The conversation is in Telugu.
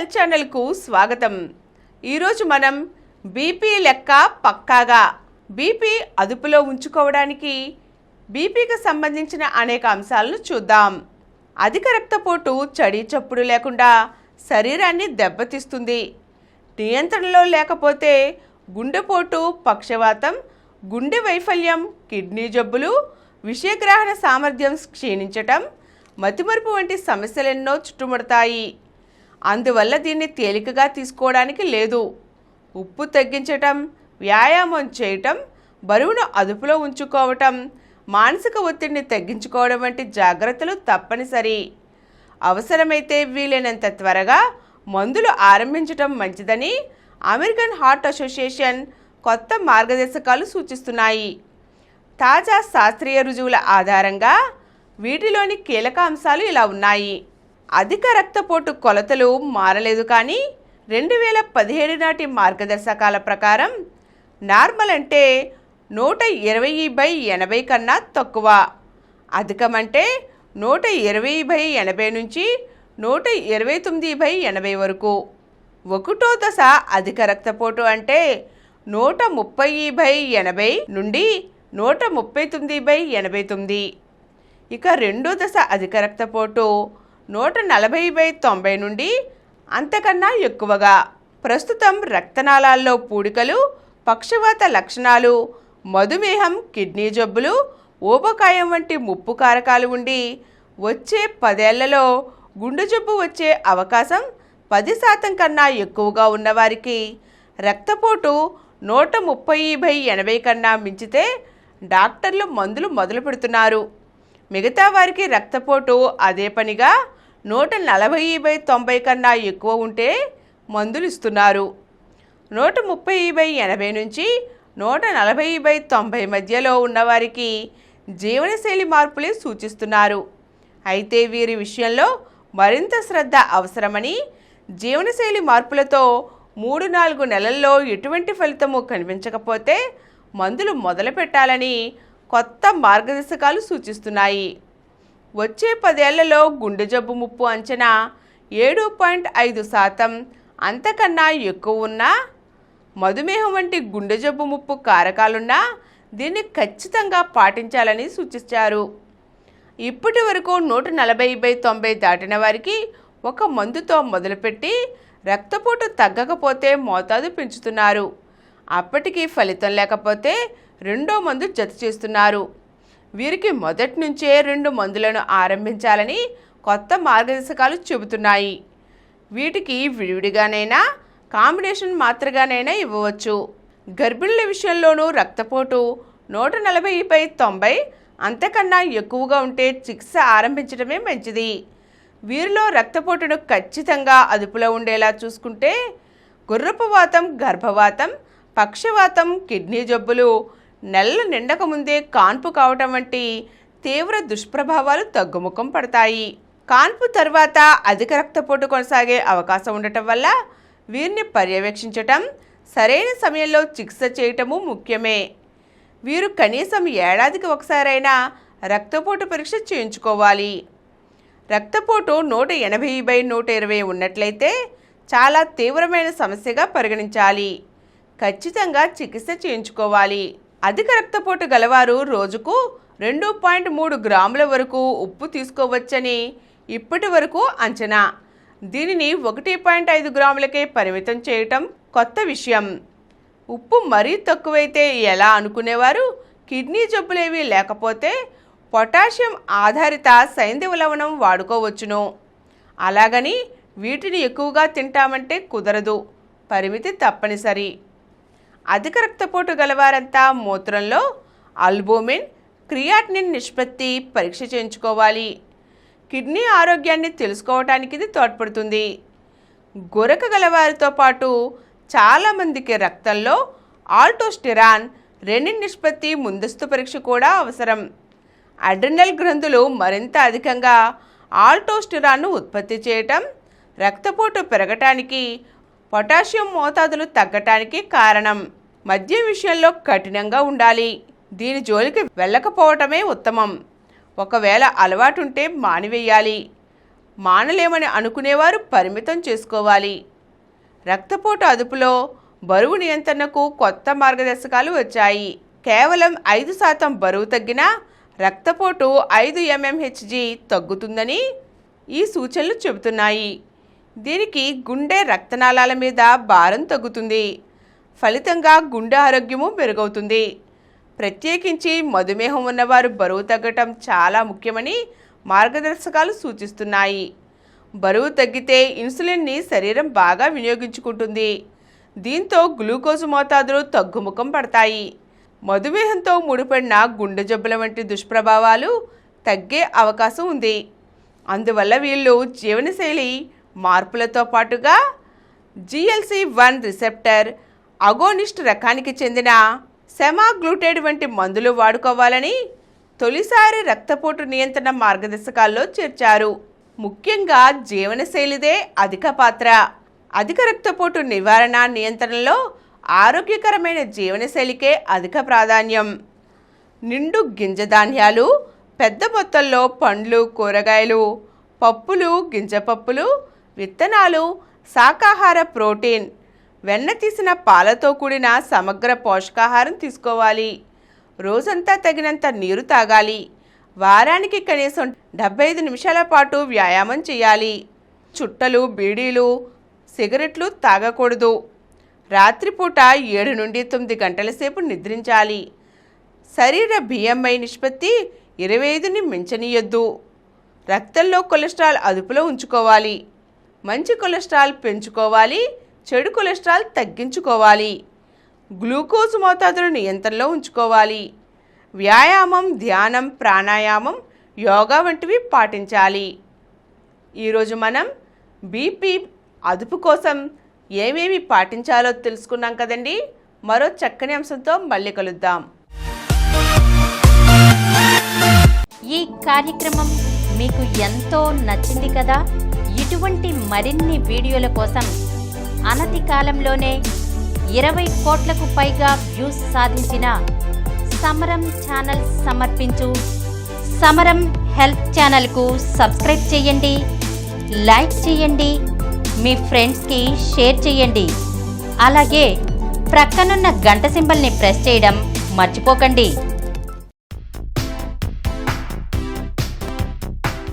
హెల్త్ ఛానల్కు స్వాగతం. ఈరోజు మనం బీపీ లెక్క పక్కాగా బీపీ అదుపులో ఉంచుకోవడానికి బీపీకి సంబంధించిన అనేక అంశాలను చూద్దాం. అధిక రక్తపోటు చడి చప్పుడు లేకుండా శరీరాన్ని దెబ్బతీస్తుంది. నియంత్రణలో లేకపోతే గుండెపోటు, పక్షవాతం, గుండె వైఫల్యం, కిడ్నీ జబ్బులు, విషయగ్రహణ సామర్థ్యం క్షీణించటం, మతిమరుపు వంటి సమస్యలెన్నో చుట్టుముడతాయి. అందువల్ల దీన్ని తేలికగా తీసుకోవడానికి లేదు. ఉప్పు తగ్గించటం, వ్యాయామం చేయటం, బరువును అదుపులో ఉంచుకోవటం, మానసిక ఒత్తిడిని తగ్గించుకోవడం వంటి జాగ్రత్తలు తప్పనిసరి. అవసరమైతే వీలైనంత త్వరగా మందులు ఆరంభించటం మంచిదని అమెరికన్ హార్ట్ అసోసియేషన్ కొత్త మార్గదర్శకాలు సూచిస్తున్నాయి. తాజా శాస్త్రీయ రుజువుల ఆధారంగా వీటిలోని కీలక అంశాలు ఇలా ఉన్నాయి. అధిక రక్తపోటు కొలతలు మారలేదు, కానీ 2017 నాటి మార్గదర్శకాల ప్రకారం నార్మల్ అంటే 120/80 కన్నా తక్కువ, అధికం అంటే 120/80 నుంచి 129/80 వరకు. ఒకటో దశ అధిక రక్తపోటు అంటే 130/80 నుండి 139/89. ఇక రెండో దశ అధిక రక్తపోటు 140/90 నుండి అంతకన్నా ఎక్కువగా. ప్రస్తుతం రక్తనాళాల్లో పూడికలు, పక్షవాత లక్షణాలు, మధుమేహం, కిడ్నీ జబ్బులు, ఊబకాయం వంటి ముప్పు కారకాలు ఉండి వచ్చే 10 ఏళ్లలో గుండె జబ్బు వచ్చే అవకాశం 10% కన్నా ఎక్కువగా ఉన్నవారికి రక్తపోటు 130/80 కన్నా మించితే డాక్టర్లు మందులు మొదలు పెడుతున్నారు. మిగతా వారికి రక్తపోటు అదే పనిగా 140/90 కన్నా ఎక్కువ ఉంటే మందులు ఇస్తున్నారు. 130/80 నుంచి 140/90 మధ్యలో ఉన్నవారికి జీవనశైలి మార్పులే సూచిస్తున్నారు. అయితే వీరి విషయంలో మరింత శ్రద్ధ అవసరమని, జీవనశైలి మార్పులతో 3-4 నెలల్లో ఎటువంటి ఫలితము కనిపించకపోతే మందులు మొదలు పెట్టాలని కొత్త మార్గదర్శకాలు సూచిస్తున్నాయి. వచ్చే 10 ఏళ్లలో గుండె జబ్బు ముప్పు అంచనా 7.5%, అంతకన్నా ఎక్కువ ఉన్నా, మధుమేహం వంటి గుండె జబ్బు ముప్పు కారకాలున్నా దీన్ని ఖచ్చితంగా పాటించాలని సూచించారు. ఇప్పటి వరకు 140/90 దాటిన వారికి ఒక మందుతో మొదలుపెట్టి రక్తపోటు తగ్గకపోతే మోతాదు పెంచుతున్నారు. అప్పటికీ ఫలితం లేకపోతే రెండో మందు జత చేస్తున్నారు. వీరికి మొదటి నుంచే 2 మందులను ఆరంభించాలని కొత్త మార్గదర్శకాలు చెబుతున్నాయి. వీటికి విడివిడిగానైనా కాంబినేషన్ మాత్రగానైనా ఇవ్వవచ్చు. గర్భిణుల విషయంలోనూ రక్తపోటు 140/90 అంతకన్నా ఎక్కువగా ఉంటే చికిత్స ఆరంభించడమే మంచిది. వీరిలో రక్తపోటును ఖచ్చితంగా అదుపులో ఉండేలా చూసుకుంటే గుర్రపువాతం, గర్భవాతం, పక్షవాతం, కిడ్నీ జబ్బులు, నెలలు నిండక ముందే కాన్పు కావటం వంటి తీవ్ర దుష్ప్రభావాలు తగ్గుముఖం పడతాయి. కాన్పు తర్వాత అధిక రక్తపోటు కొనసాగే అవకాశం ఉండటం వల్ల వీరిని పర్యవేక్షించటం, సరైన సమయంలో చికిత్స చేయటము ముఖ్యమే. వీరు కనీసం ఏడాదికి ఒకసారైనా రక్తపోటు పరీక్ష చేయించుకోవాలి. రక్తపోటు 180/120 ఉన్నట్లయితే చాలా తీవ్రమైన సమస్యగా పరిగణించాలి. ఖచ్చితంగా చికిత్స చేయించుకోవాలి. అధిక రక్తపోటు గలవారు రోజుకు 2.3 గ్రాముల వరకు ఉప్పు తీసుకోవచ్చని ఇప్పటి వరకు అంచనా. దీనిని 1.5 గ్రాములకే పరిమితం చేయటం కొత్త విషయం. ఉప్పు మరీ తక్కువైతే ఎలా అనుకునేవారు కిడ్నీ జబ్బులేవి లేకపోతే పొటాషియం ఆధారిత సైంధవ లవణం వాడుకోవచ్చును. అలాగని వీటిని ఎక్కువగా తింటామంటే కుదరదు, పరిమితి తప్పనిసరి. అధిక రక్తపోటు గలవారంతా మూత్రంలో ఆల్బుమిన్, క్రియాటినిన్ నిష్పత్తి పరీక్ష చేయించుకోవాలి. కిడ్నీ ఆరోగ్యాన్ని తెలుసుకోవటానికి ఇది తోడ్పడుతుంది. గొరక గలవారితో పాటు చాలామందికి రక్తంలో ఆల్డోస్టెరాన్, రెనిన్ నిష్పత్తి ముందస్తు పరీక్ష కూడా అవసరం. అడ్రినల్ గ్రంథులు మరింత అధికంగా ఆల్డోస్టెరాన్ను ఉత్పత్తి చేయటం రక్తపోటు పెరగటానికి, పొటాషియం మోతాదులు తగ్గటానికి కారణం. మద్యం విషయంలో కఠినంగా ఉండాలి. దీని జోలికి వెళ్ళకపోవటమే ఉత్తమం. ఒకవేళ అలవాటుంటే మానివేయాలి. మానలేమని అనుకునేవారు పరిమితం చేసుకోవాలి. రక్తపోటు అదుపులో బరువు నియంత్రణకు కొత్త మార్గదర్శకాలు వచ్చాయి. కేవలం 5% బరువు తగ్గినా రక్తపోటు 5 mmHg తగ్గుతుందని ఈ సూచనలు చెబుతున్నాయి. దీనికి గుండె రక్తనాళాల మీద భారం తగ్గుతుంది. ఫలితంగా గుండె ఆరోగ్యము మెరుగవుతుంది. ప్రత్యేకించి మధుమేహం ఉన్నవారు బరువు తగ్గటం చాలా ముఖ్యమని మార్గదర్శకాలు సూచిస్తున్నాయి. బరువు తగ్గితే ఇన్సులిన్ని శరీరం బాగా వినియోగించుకుంటుంది. దీంతో గ్లూకోజు మోతాదులు తగ్గుముఖం పడతాయి. మధుమేహంతో ముడిపడిన గుండె జబ్బుల వంటి దుష్ప్రభావాలు తగ్గే అవకాశం ఉంది. అందువల్ల వీళ్ళు జీవనశైలి మార్పులతో పాటుగా GLC-1 రిసెప్టర్ అగోనిస్ట్ రకానికి చెందిన సెమాగ్లూటైడ్ వంటి మందులు వాడుకోవాలని తొలిసారి రక్తపోటు నియంత్రణ మార్గదర్శకాల్లో చేర్చారు. ముఖ్యంగా జీవనశైలిదే అధిక పాత్ర. అధిక రక్తపోటు నివారణ నియంత్రణలో ఆరోగ్యకరమైన జీవనశైలికే అధిక ప్రాధాన్యం. నిండు గింజ ధాన్యాలు, పెద్ద మొత్తంలో పండ్లు, కూరగాయలు, పప్పులు, గింజపప్పులు, విత్తనాలు, శాకాహార ప్రోటీన్, వెన్న తీసిన పాలతో కూడిన సమగ్ర పోషకాహారం తీసుకోవాలి. రోజంతా తగినంత నీరు తాగాలి. వారానికి కనీసం 75 నిమిషాల పాటు వ్యాయామం చేయాలి. చుట్టలు, బీడీలు, సిగరెట్లు తాగకూడదు. రాత్రిపూట 7 నుండి 9 గంటల సేపు నిద్రించాలి. శరీర BMI నిష్పత్తి 25ని మించనీయొద్దు. రక్తంలో కొలెస్ట్రాల్ అదుపులో ఉంచుకోవాలి. మంచి కొలెస్ట్రాల్ పెంచుకోవాలి, చెడు కొలెస్ట్రాల్ తగ్గించుకోవాలి. గ్లూకోజ్ మోతాదును నియంత్రణలో ఉంచుకోవాలి. వ్యాయామం, ధ్యానం, ప్రాణాయామం, యోగా వంటివి పాటించాలి. ఈరోజు మనం బీపీ అదుపు కోసం ఏమేమి పాటించాలో తెలుసుకున్నాం కదండి. మరో చక్కని అంశంతో మళ్ళీ కలుద్దాం. ఈ కార్యక్రమం మీకు ఎంతో నచ్చింది కదా. ఇటువంటి మరిన్ని వీడియోల కోసం అనతి కాలంలోనే 20 కోట్లకు పైగా వ్యూస్ సాధించిన సమరం ఛానల్ సమర్పించు సమరం హెల్త్ ఛానల్కు సబ్స్క్రైబ్ చేయండి, లైక్ చేయండి, మీ ఫ్రెండ్స్కి షేర్ చేయండి. అలాగే ప్రక్కనున్న గంట సింబల్ని ప్రెస్ చేయడం మర్చిపోకండి.